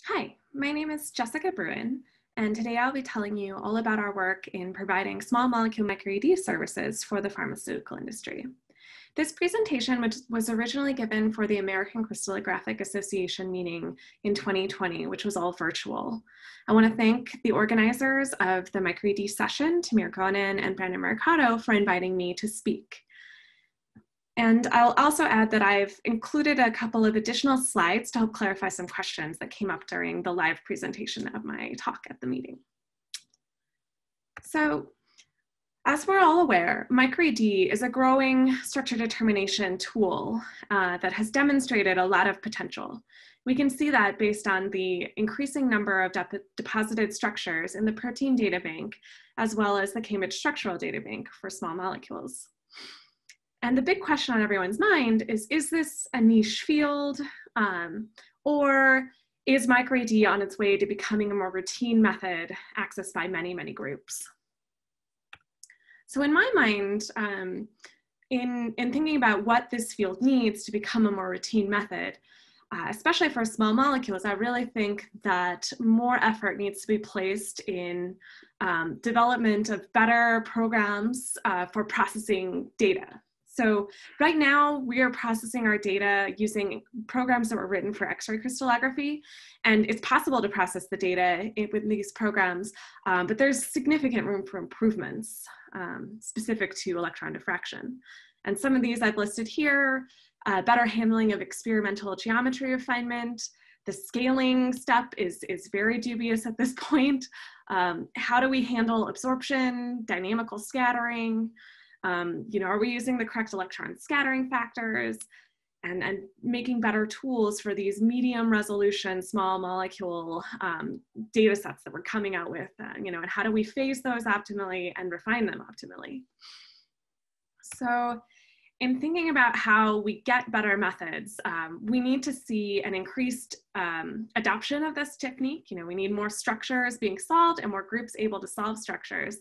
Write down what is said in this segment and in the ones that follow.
Hi, my name is Jessica Bruhn, and today I'll be telling you all about our work in providing small molecule MicroED services for the pharmaceutical industry. This presentation, which was originally given for the American Crystallographic Association meeting in 2020, which was all virtual. I want to thank the organizers of the MicroED session, Tamir Gonen and Brandon Mercado, for inviting me to speak. And I'll also add that I've included a couple of additional slides to help clarify some questions that came up during the live presentation of my talk at the meeting. So, as we're all aware, MicroED is a growing structure determination tool that has demonstrated a lot of potential. We can see that based on the increasing number of deposited structures in the protein data bank, as well as the Cambridge Structural Data Bank for small molecules. And the big question on everyone's mind is this a niche field, or is MicroED on its way to becoming a more routine method accessed by many, many groups? So in my mind, in thinking about what this field needs to become a more routine method, especially for small molecules, I really think that more effort needs to be placed in development of better programs for processing data. So right now we are processing our data using programs that were written for X-ray crystallography, and it's possible to process the data with these programs, but there's significant room for improvements specific to electron diffraction. And some of these I've listed here: better handling of experimental geometry refinement. The scaling step is very dubious at this point. How do we handle absorption, dynamical scattering? Are we using the correct electron scattering factors, and making better tools for these medium resolution small molecule data sets that we're coming out with, and how do we phase those optimally and refine them optimally? So in thinking about how we get better methods, we need to see an increased adoption of this technique. We need more structures being solved and more groups able to solve structures.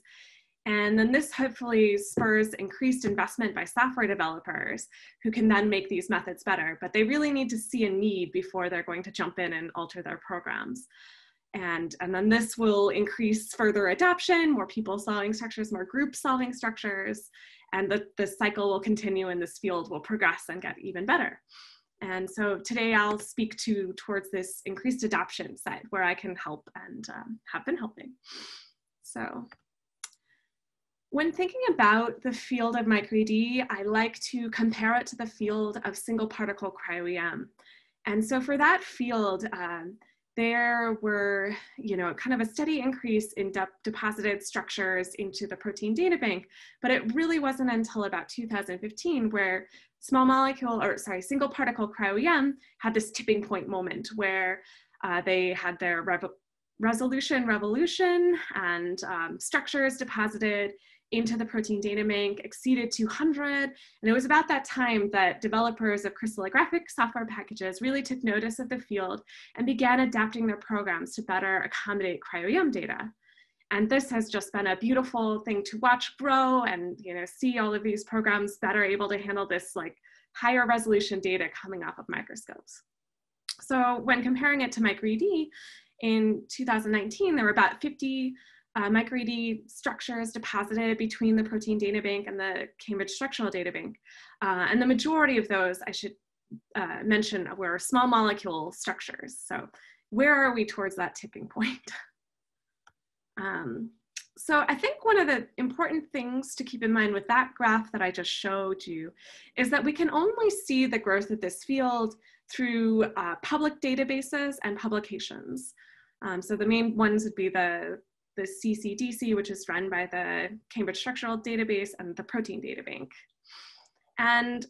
And then this hopefully spurs increased investment by software developers who can then make these methods better, but they really need to see a need before they're going to jump in and alter their programs. And then this will increase further adoption, more people solving structures, more groups solving structures, and the cycle will continue and this field will progress and get even better. And so today I'll speak towards this increased adoption side where I can help and have been helping. So, when thinking about the field of MicroED, I like to compare it to the field of single particle cryo-EM. And so for that field, there were, kind of a steady increase in deposited structures into the protein data bank, but it really wasn't until about 2015 where single particle cryo-EM had this tipping point moment where they had their resolution revolution and structures deposited into the protein data bank exceeded 200. And it was about that time that developers of crystallographic software packages really took notice of the field and began adapting their programs to better accommodate cryo-EM data. And this has just been a beautiful thing to watch grow and see all of these programs better able to handle this higher resolution data coming off of microscopes. So when comparing it to MicroED, in 2019, there were about 50 MicroED structures deposited between the protein data bank and the Cambridge Structural Data Bank. And the majority of those, I should mention, were small molecule structures. So where are we towards that tipping point? So I think one of the important things to keep in mind with that graph that I just showed you is that we can only see the growth of this field through public databases and publications. So the main ones would be the CCDC, which is run by the Cambridge Structural Database, and the Protein Data Bank. And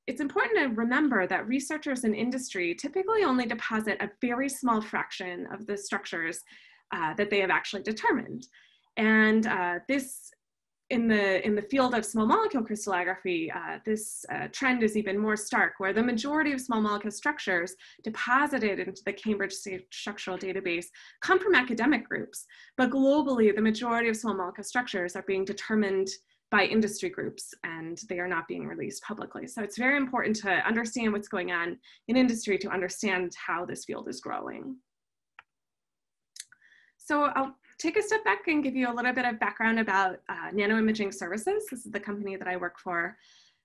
it's important to remember that researchers in industry typically only deposit a very small fraction of the structures that they have actually determined. And this, in the field of small molecule crystallography, this trend is even more stark, where the majority of small molecule structures deposited into the Cambridge Structural Database come from academic groups. But globally, the majority of small molecule structures are being determined by industry groups, and they are not being released publicly. So it's very important to understand what's going on in industry to understand how this field is growing. So I'll take a step back and give you a little bit of background about nanoimaging services. This is the company that I work for.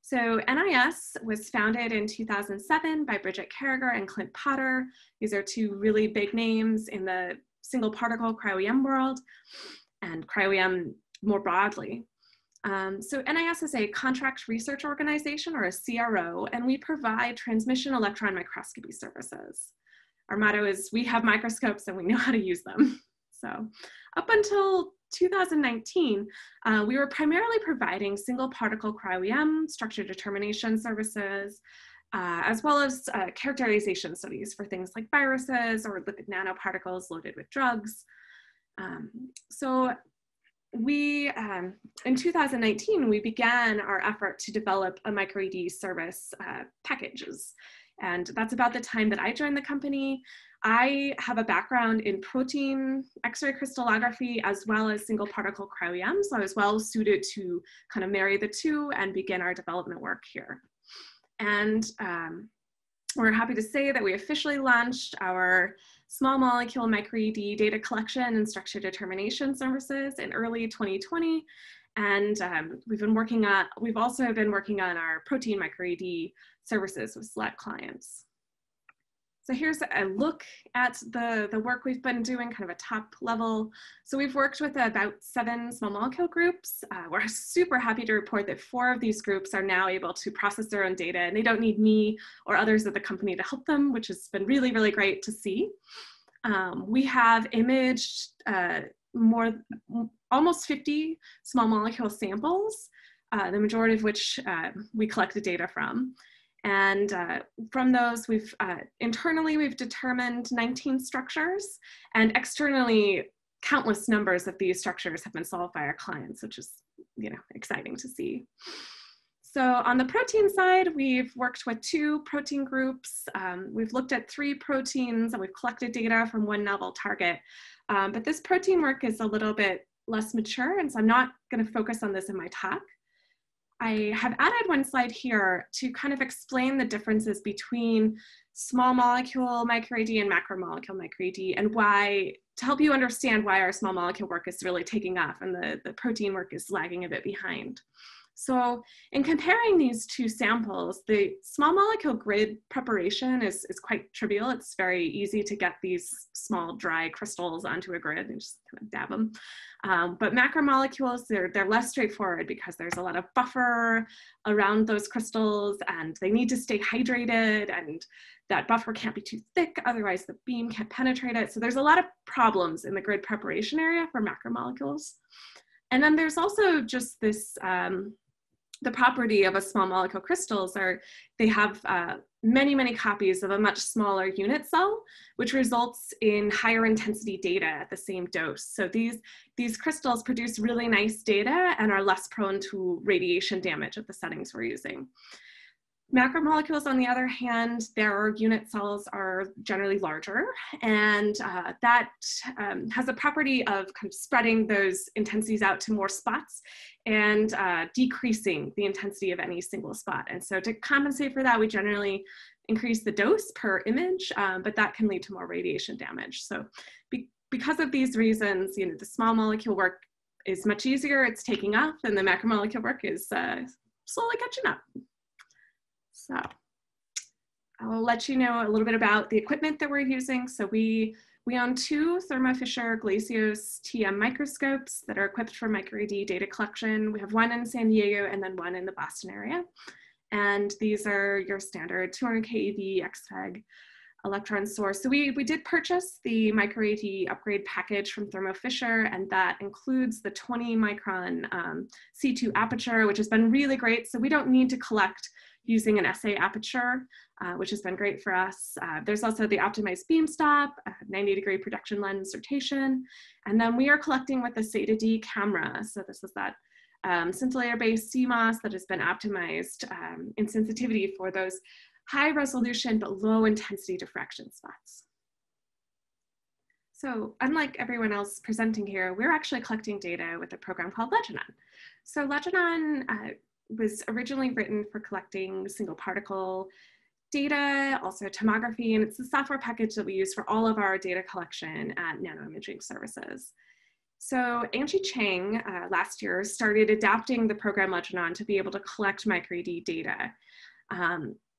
So NIS was founded in 2007 by Bridget Carragher and Clint Potter. These are two really big names in the single particle cryo-EM world and cryo-EM more broadly. So NIS is a contract research organization, or a CRO, and we provide transmission electron microscopy services. Our motto is, we have microscopes and we know how to use them. So up until 2019, we were primarily providing single particle cryo-EM, structure determination services, as well as characterization studies for things like viruses or lipid nanoparticles loaded with drugs. So we, in 2019, we began our effort to develop a MicroED service packages. And that's about the time that I joined the company. I have a background in protein X-ray crystallography as well as single particle cryo-EM, so I was well suited to kind of marry the two and begin our development work here. And we're happy to say that we officially launched our small molecule MicroED data collection and structure determination services in early 2020. And we've also been working on our protein MicroED services with select clients. So here's a look at the work we've been doing, kind of a top level. So we've worked with about 7 small molecule groups. We're super happy to report that 4 of these groups are now able to process their own data, and they don't need me or others at the company to help them, which has been really, really great to see. We have imaged almost 50 small molecule samples, the majority of which we collected data from. And from those, internally, we've determined 19 structures, and externally, countless numbers of these structures have been solved by our clients, which is, exciting to see. So on the protein side, we've worked with 2 protein groups. We've looked at 3 proteins, and we've collected data from 1 novel target. But this protein work is a little bit less mature, and so I'm not going to focus on this in my talk. I have added one slide here to kind of explain the differences between small molecule MicroED and macromolecule MicroED, and to help you understand why our small molecule work is really taking off and the protein work is lagging a bit behind. So in comparing these 2 samples, the small molecule grid preparation is quite trivial. It's very easy to get these small dry crystals onto a grid and just kind of dab them. But macromolecules, they're less straightforward because there's a lot of buffer around those crystals, and they need to stay hydrated, and that buffer can't be too thick, otherwise the beam can't penetrate it. So there's a lot of problems in the grid preparation area for macromolecules. And then there's also just this, the property of a small molecule crystals they have many, many copies of a much smaller unit cell, which results in higher intensity data at the same dose. So these crystals produce really nice data and are less prone to radiation damage at the settings we're using. Macromolecules, on the other hand, their unit cells are generally larger, and that has a property of kind of spreading those intensities out to more spots and decreasing the intensity of any single spot. And so to compensate for that, we generally increase the dose per image, but that can lead to more radiation damage. So because of these reasons, the small molecule work is much easier, it's taking off, and the macromolecule work is slowly catching up. So I'll let you know a little bit about the equipment that we're using. So we own 2 Thermo Fisher Glacios TM microscopes that are equipped for MicroED data collection. We have 1 in San Diego and then 1 in the Boston area. And these are your standard 200 keV XFEG electron source. So we did purchase the MicroED upgrade package from Thermo Fisher, and that includes the 20 micron C2 aperture, which has been really great. So we don't need to collect using an SA aperture, which has been great for us. There's also the optimized beam stop, 90-degree production lens rotation, and then we are collecting with the SATA-D camera. So this is that scintillator-based CMOS that has been optimized in sensitivity for those high resolution but low intensity diffraction spots. So unlike everyone else presenting here, we're actually collecting data with a program called Leginon. So Leginon was originally written for collecting single particle data, also tomography, and it's the software package that we use for all of our data collection at Nanoimaging Services. So Angie Chang last year started adapting the program Leginon to be able to collect MicroED data.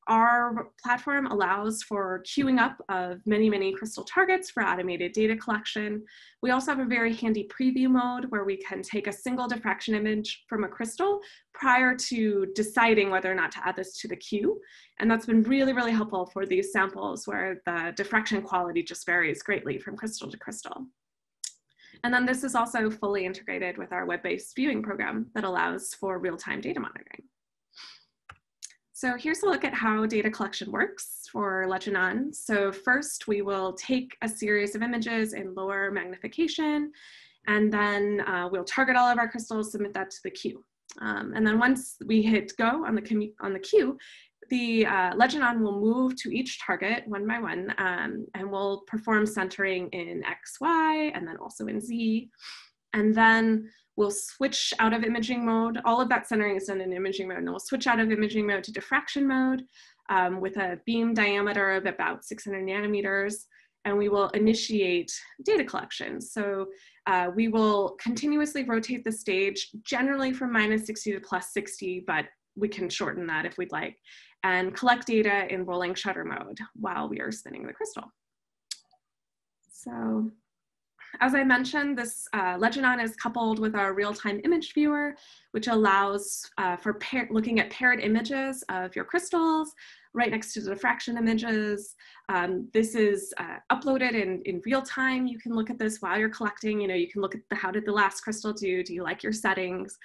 Our platform allows for queuing up of many, many crystal targets for automated data collection. We also have a very handy preview mode where we can take a single diffraction image from a crystal prior to deciding whether or not to add this to the queue. And that's been really, really helpful for these samples where the diffraction quality just varies greatly from crystal to crystal. And then this is also fully integrated with our web-based viewing program that allows for real-time data monitoring. So here's a look at how data collection works for Leginon. So first, we will take a series of images in lower magnification, and then we'll target all of our crystals, submit that to the queue. And then once we hit go on the queue, the Leginon will move to each target one by one, and we'll perform centering in X, Y, and then also in Z. And then we'll switch out of imaging mode. All of that centering is done in imaging mode, and we'll switch out of imaging mode to diffraction mode with a beam diameter of about 600 nanometers, and we will initiate data collection. So we will continuously rotate the stage, generally from -60 to +60, but we can shorten that if we'd like, and collect data in rolling shutter mode while we are spinning the crystal. So, as I mentioned, this Leginon is coupled with our real-time image viewer, which allows for looking at paired images of your crystals right next to the diffraction images. This is uploaded in real time. You can look at this while you're collecting. You know, you can look at how did the last crystal do? Do you like your settings?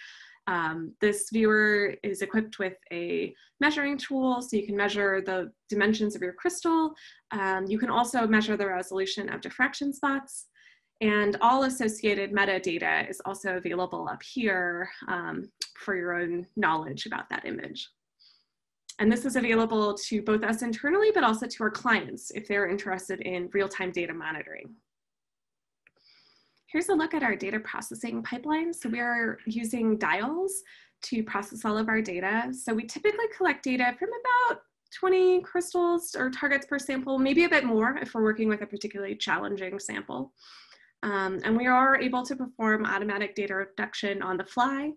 This viewer is equipped with a measuring tool, so you can measure the dimensions of your crystal. You can also measure the resolution of diffraction spots. And all associated metadata is also available up here for your own knowledge about that image. And this is available to both us internally, but also to our clients if they're interested in real-time data monitoring. Here's a look at our data processing pipeline. So we are using dials to process all of our data. So we typically collect data from about 20 crystals or targets per sample, maybe a bit more if we're working with a particularly challenging sample. And we are able to perform automatic data reduction on the fly,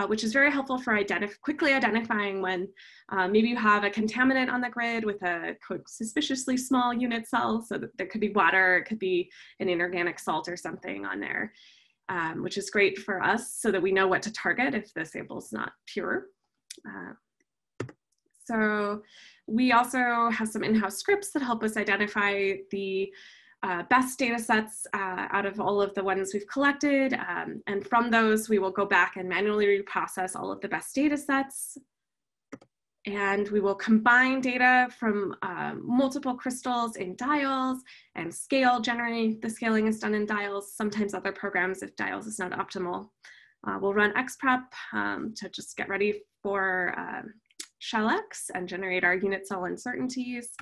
which is very helpful for quickly identifying when maybe you have a contaminant on the grid with a suspiciously small unit cell. So that there could be water, it could be an inorganic salt or something on there, which is great for us so that we know what to target if the sample is not pure. So we also have some in-house scripts that help us identify the best data sets out of all of the ones we've collected. And from those, we will go back and manually reprocess all of the best data sets. And we will combine data from multiple crystals in dials and scale. Generally, the scaling is done in dials. Sometimes other programs, if dials is not optimal, we'll run XPrep to just get ready for ShellX and generate our unit cell uncertainties.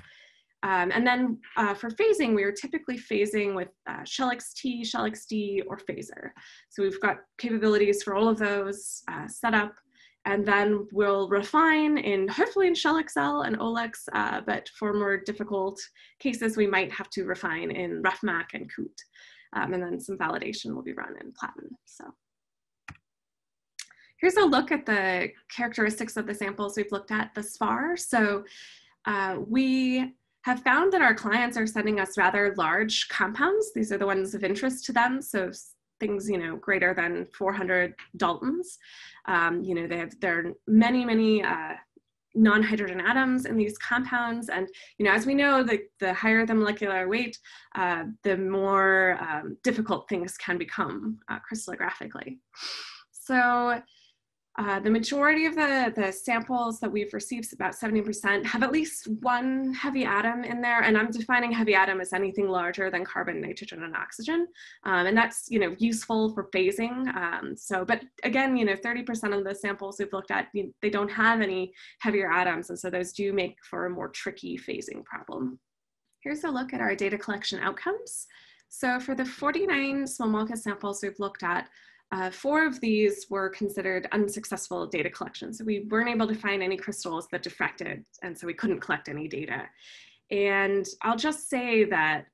And then for phasing, we are typically phasing with ShellXT, ShellXD, or phaser. So we've got capabilities for all of those set up, and then we'll refine hopefully in ShellXL and OLEX, but for more difficult cases, we might have to refine in RefMac and Coot. And then some validation will be run in Platinum. So here's a look at the characteristics of the samples we've looked at thus far. So we have found that our clients are sending us rather large compounds. These are the ones of interest to them. So things, you know, greater than 400 Daltons. You know, there are many, many non-hydrogen atoms in these compounds. And, you know, as we know, the higher the molecular weight, the more difficult things can become crystallographically. So the majority of the samples that we've received, about 70%, have at least one heavy atom in there. And I'm defining heavy atom as anything larger than carbon, nitrogen, and oxygen. And that's, you know, useful for phasing. But again, you know, 30% of the samples we've looked at, they don't have any heavier atoms. And so those do make for a more tricky phasing problem. Here's a look at our data collection outcomes. So for the 49 small molecule samples we've looked at, 4 of these were considered unsuccessful data collection. So we weren't able to find any crystals that diffracted, and so we couldn't collect any data. And I'll just say that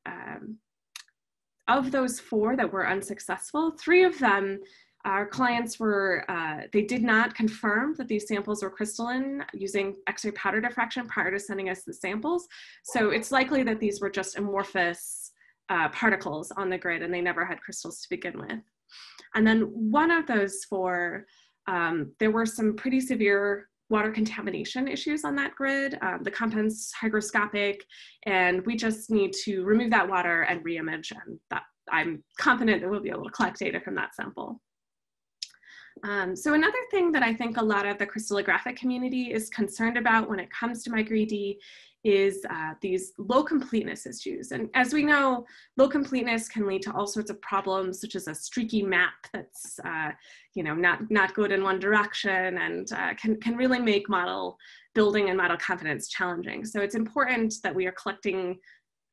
of those 4 that were unsuccessful, 3 of them, our clients were, they did not confirm that these samples were crystalline using X-ray powder diffraction prior to sending us the samples. So it's likely that these were just amorphous particles on the grid and they never had crystals to begin with. And then one of those 4, there were some pretty severe water contamination issues on that grid. The compound's hygroscopic, and we just need to remove that water and reimage, and that I'm confident that we'll be able to collect data from that sample. So another thing that I think a lot of the crystallographic community is concerned about when it comes to MicroED is these low completeness issues. And as we know, low completeness can lead to all sorts of problems, such as a streaky map that's not good in one direction, and can really make model building and model confidence challenging. So it's important that we are collecting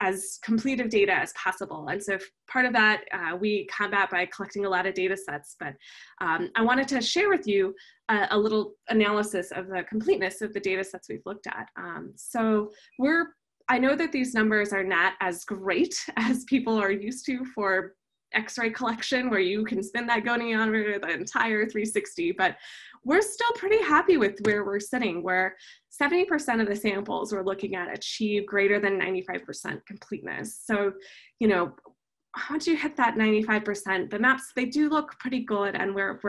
as complete of data as possible. And so part of that we combat by collecting a lot of data sets, but I wanted to share with you a little analysis of the completeness of the data sets we've looked at. So I know that these numbers are not as great as people are used to for X-ray collection, where you can spin that goniometer the entire 360, but we're still pretty happy with where we're sitting, where 70% of the samples we're looking at achieve greater than 95% completeness. So, once you hit that 95%, the maps, they do look pretty good, and we're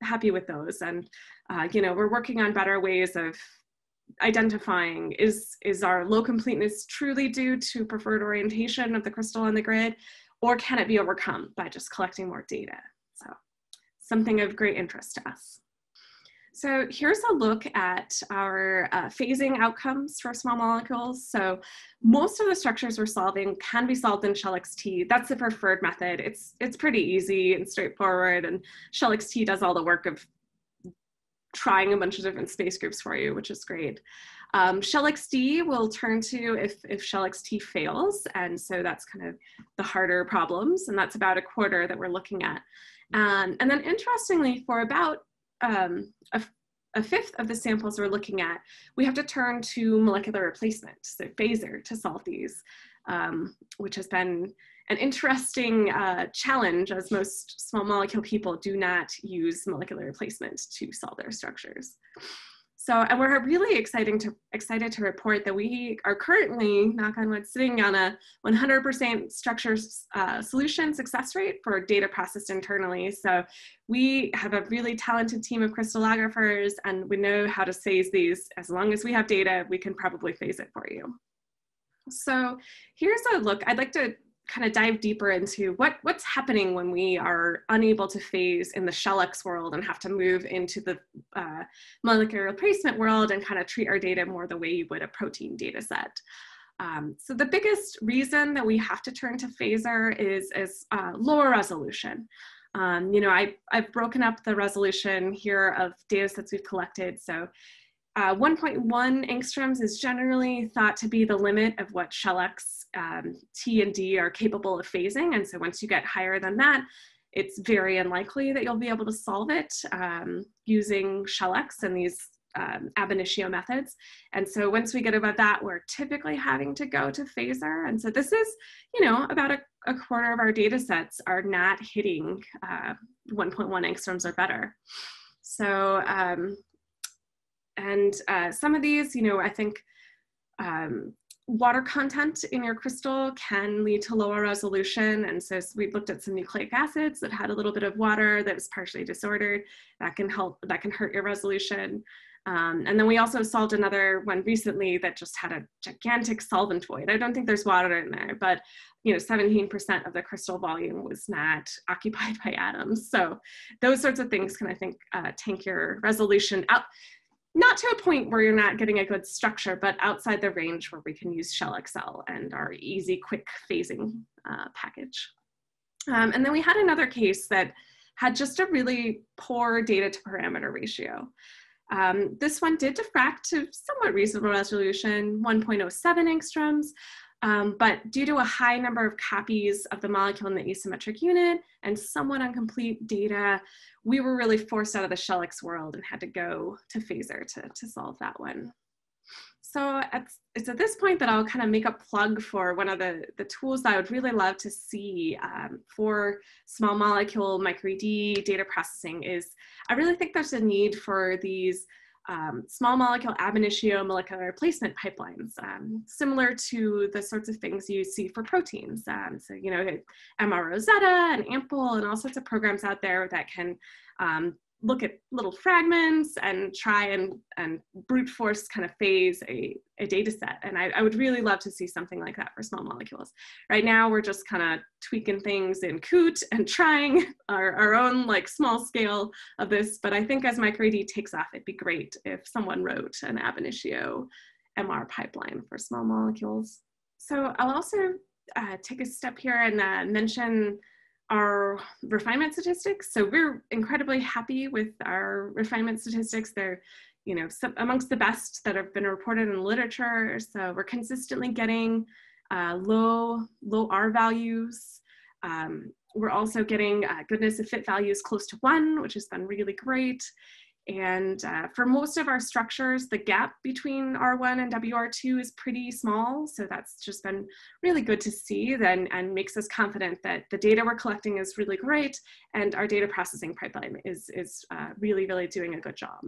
happy with those. And, we're working on better ways of identifying, is our low completeness truly due to preferred orientation of the crystal on the grid, or can it be overcome by just collecting more data? So something of great interest to us. So here's a look at our phasing outcomes for small molecules. So most of the structures we're solving can be solved in ShellXT. That's the preferred method. It's pretty easy and straightforward, and ShellXT does all the work of trying a bunch of different space groups for you, which is great. ShellXT will turn to if ShellXT fails, and so that's kind of the harder problems, and that's about a quarter that we're looking at. And then interestingly, for about a fifth of the samples we're looking at, we have to turn to molecular replacement, so phaser, to solve these, which has been an interesting challenge, as most small molecule people do not use molecular replacement to solve their structures. So, and we're really excited to report that we are currently, knock on wood, sitting on a 100% structure solution success rate for data processed internally. So we have a really talented team of crystallographers, and we know how to phase these. As long as we have data, we can probably phase it for you. So here's a look. I'd like to kind of dive deeper into what's happening when we are unable to phase in the ShellX world and have to move into the molecular replacement world and kind of treat our data more the way you would a protein data set. So the biggest reason that we have to turn to phaser is lower resolution. I've broken up the resolution here of data sets we've collected. So 1.1 angstroms is generally thought to be the limit of what ShellX T and D are capable of phasing. And so once you get higher than that, it's very unlikely that you'll be able to solve it using ShellX and these ab initio methods. And so once we get above that, we're typically having to go to phaser. And so this is, about a quarter of our data sets are not hitting 1.1 angstroms or better. So, some of these, I think water content in your crystal can lead to lower resolution. And so we looked at some nucleic acids that had a little bit of water that was partially disordered. That can hurt your resolution. And then we also solved another one recently that just had a gigantic solvent void. I don't think there's water in there, but 17% of the crystal volume was not occupied by atoms. So those sorts of things can, I think, tank your resolution out. Not to a point where you're not getting a good structure, but outside the range where we can use ShellXL and our easy, quick phasing package. And then we had another case that had just a really poor data to parameter ratio. This one did diffract to somewhat reasonable resolution, 1.07 angstroms, But due to a high number of copies of the molecule in the asymmetric unit and somewhat incomplete data, we were really forced out of the Shellix world and had to go to Phaser to solve that one. So it's at this point that I'll kind of make a plug for one of the tools that I would really love to see for small molecule MicroED data processing. Is I really think there's a need for these small molecule ab initio molecular replacement pipelines, similar to the sorts of things you see for proteins. So, you know, MR Rosetta and AMPLE and all sorts of programs out there that can look at little fragments and try and brute force kind of phase a data set. And I would really love to see something like that for small molecules. Right now, we're just kind of tweaking things in Coot and trying our own like small scale of this. But I think as MicroED takes off, it'd be great if someone wrote an ab initio MR pipeline for small molecules. So I'll also take a step here and mention our refinement statistics. So we're incredibly happy with our refinement statistics. They're, you know, amongst the best that have been reported in literature. So we're consistently getting low R values. We're also getting goodness of fit values close to 1, which has been really great. And for most of our structures, the gap between R1 and WR2 is pretty small. So that's just been really good to see then, and makes us confident that the data we're collecting is really great and our data processing pipeline is really, really doing a good job.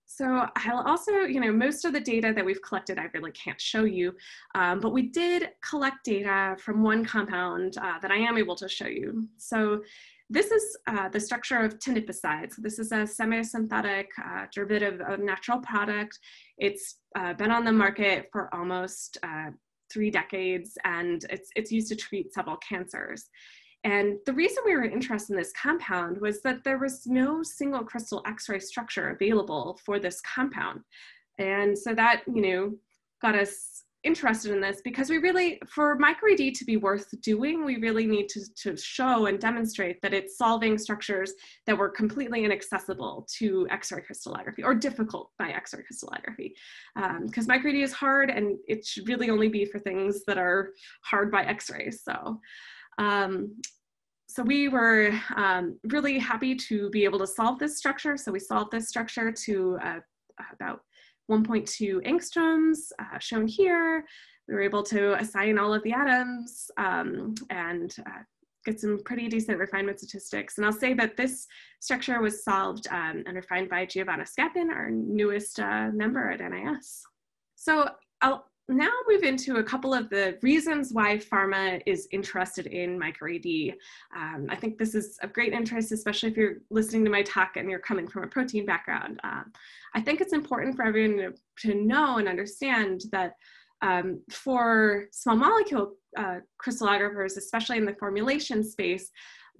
So I'll also, you know, most of the data that we've collected, I really can't show you, but we did collect data from one compound that I am able to show you. So this is the structure of tinidipicide. So this is a semi-synthetic derivative of natural product. It's been on the market for almost 3 decades, and it's used to treat several cancers. And the reason we were interested in this compound was that there was no single crystal X-ray structure available for this compound. And so that, you know, got us interested in this because we really, for MicroED to be worth doing, we really need to show and demonstrate that it's solving structures that were completely inaccessible to X-ray crystallography or difficult by X-ray crystallography. Because MicroED is hard and it should really only be for things that are hard by X-rays. So we were really happy to be able to solve this structure. So we solved this structure to about 1.2 angstroms, shown here. We were able to assign all of the atoms and get some pretty decent refinement statistics. And I'll say that this structure was solved and refined by Giovanna Scapin, our newest member at NIS. So I'll now move into a couple of the reasons why pharma is interested in MicroED. I think this is of great interest, especially if you're listening to my talk and you're coming from a protein background. I think it's important for everyone to know and understand that for small molecule crystallographers, especially in the formulation space,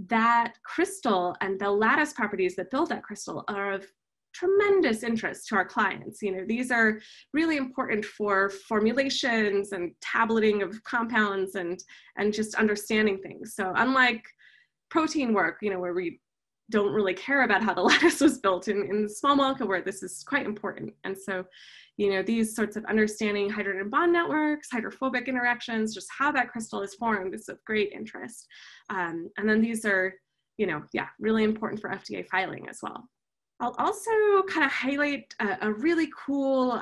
that crystal and the lattice properties that build that crystal are of tremendous interest to our clients. You know, these are really important for formulations and tableting of compounds and just understanding things. So unlike protein work, you know, where we don't really care about how the lattice was built, in small molecule work, this is quite important. And so, you know, these sorts of understanding hydrogen bond networks, hydrophobic interactions, just how that crystal is formed is of great interest. And then these are, you know, yeah, really important for FDA filing as well. I'll also kind of highlight a really cool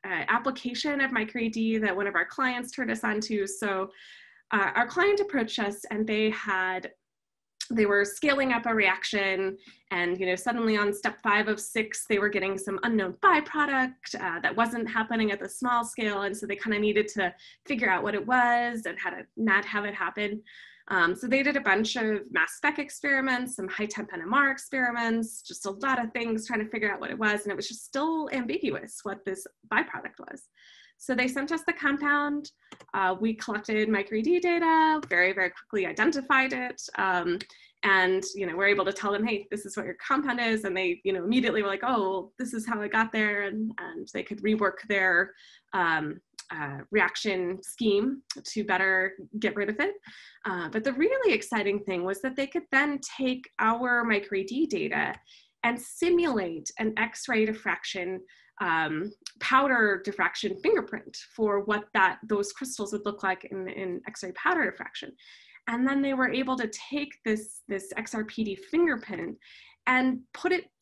application of MicroED that one of our clients turned us on to. So our client approached us and they were scaling up a reaction, and, you know, suddenly on step 5 of 6, they were getting some unknown byproduct that wasn't happening at the small scale. And so they kind of needed to figure out what it was and how to not have it happen. So they did a bunch of mass spec experiments, some high temp NMR experiments, just a lot of things trying to figure out what it was. And it was just still ambiguous what this byproduct was. So they sent us the compound. We collected MicroED data, very, very quickly identified it. And, you know, we're able to tell them, hey, this is what your compound is. And they, you know, immediately were like, oh, this is how I got there. And they could rework their reaction scheme to better get rid of it. But the really exciting thing was that they could then take our MicroED data and simulate an X-ray diffraction powder diffraction fingerprint for what those crystals would look like in X-ray powder diffraction. And then they were able to take this XRPD fingerprint and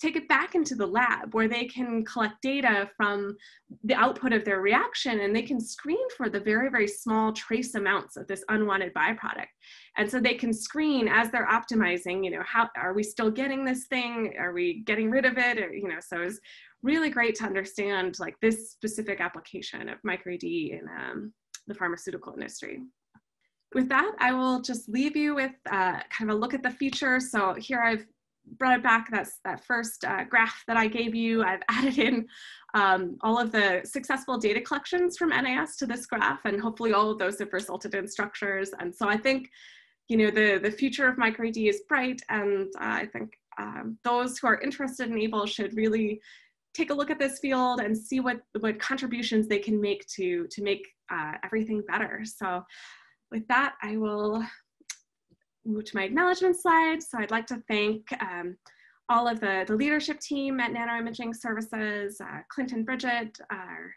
take it back into the lab where they can collect data from the output of their reaction, and they can screen for the very, very small trace amounts of this unwanted byproduct. And so they can screen as they're optimizing, you know, how are we still getting this thing? Are we getting rid of it? Or, you know, so it's really great to understand like this specific application of MicroED in the pharmaceutical industry. With that, I will just leave you with kind of a look at the future. So here I've brought it back. That's that first graph that I gave you. I've added in all of the successful data collections from NAS to this graph, and hopefully all of those have resulted in structures. And so I think, you know, the future of MicroED is bright, and I think those who are interested and able should really take a look at this field and see what contributions they can make to make everything better. So with that, I will move to my acknowledgement slide. So I'd like to thank all of the leadership team at Nanoimaging Services, Clint and Bridget, our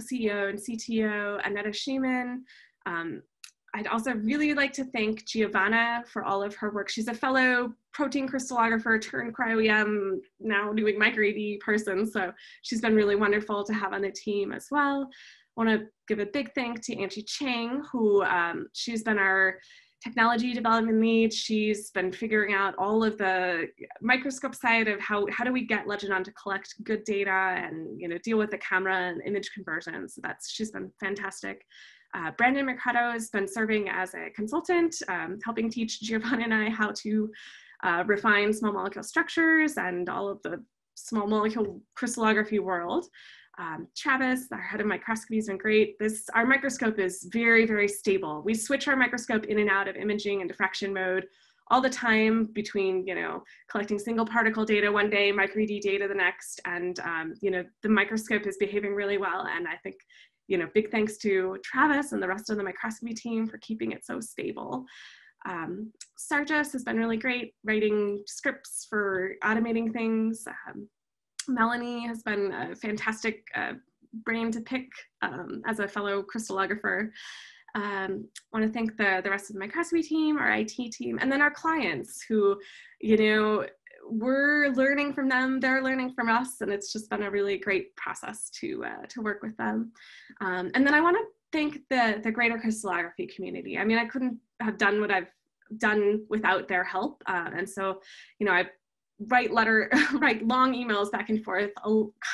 CEO and CTO, Annetta Schiemann. I'd also really like to thank Giovanna for all of her work. She's a fellow protein crystallographer turned CryoEM, now doing MicroED person. So she's been really wonderful to have on the team as well. I want to give a big thank to Angie Chang, who she's been our technology development lead. She's been figuring out all of the microscope side of how do we get Leginon to collect good data and, you know, deal with the camera and image conversion. So she's been fantastic. Brandon Mercado has been serving as a consultant, helping teach Giovanna and I how to refine small molecule structures and all of the small molecule crystallography world. Travis, our head of microscopy, has been great. Our microscope is very, very stable. We switch our microscope in and out of imaging and diffraction mode all the time between, you know, collecting single particle data one day, MicroED data the next, and, you know, the microscope is behaving really well. And I think, you know, big thanks to Travis and the rest of the microscopy team for keeping it so stable. Sarjas has been really great writing scripts for automating things. Melanie has been a fantastic brain to pick as a fellow crystallographer. Want to thank the rest of the microscopy team, our IT team, and then our clients who, you know, we're learning from them, they're learning from us, and it's just been a really great process to work with them. And then I want to thank the greater crystallography community. I mean, I couldn't have done what I've done without their help. And so, you know, I write long emails back and forth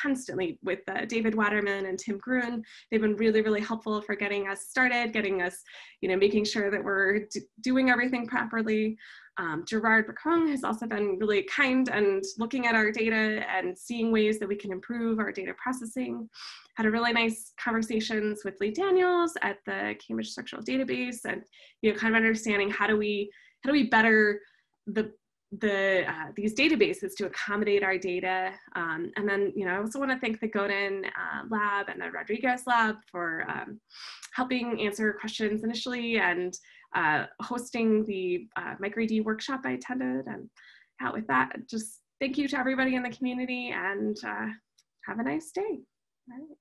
constantly with David Waterman and Tim Bruhn. They've been really, really helpful for getting us started, getting us, you know, making sure that we're doing everything properly. Gerard Bruhn has also been really kind and looking at our data and seeing ways that we can improve our data processing. Had a really nice conversations with Lee Daniels at the Cambridge Structural Database, and, you know, kind of understanding how do we better these databases to accommodate our data. And then, you know, I also want to thank the Godin lab and the Rodriguez lab for helping answer questions initially and hosting the MicroED workshop I attended. And yeah, with that, just thank you to everybody in the community, and have a nice day. All right.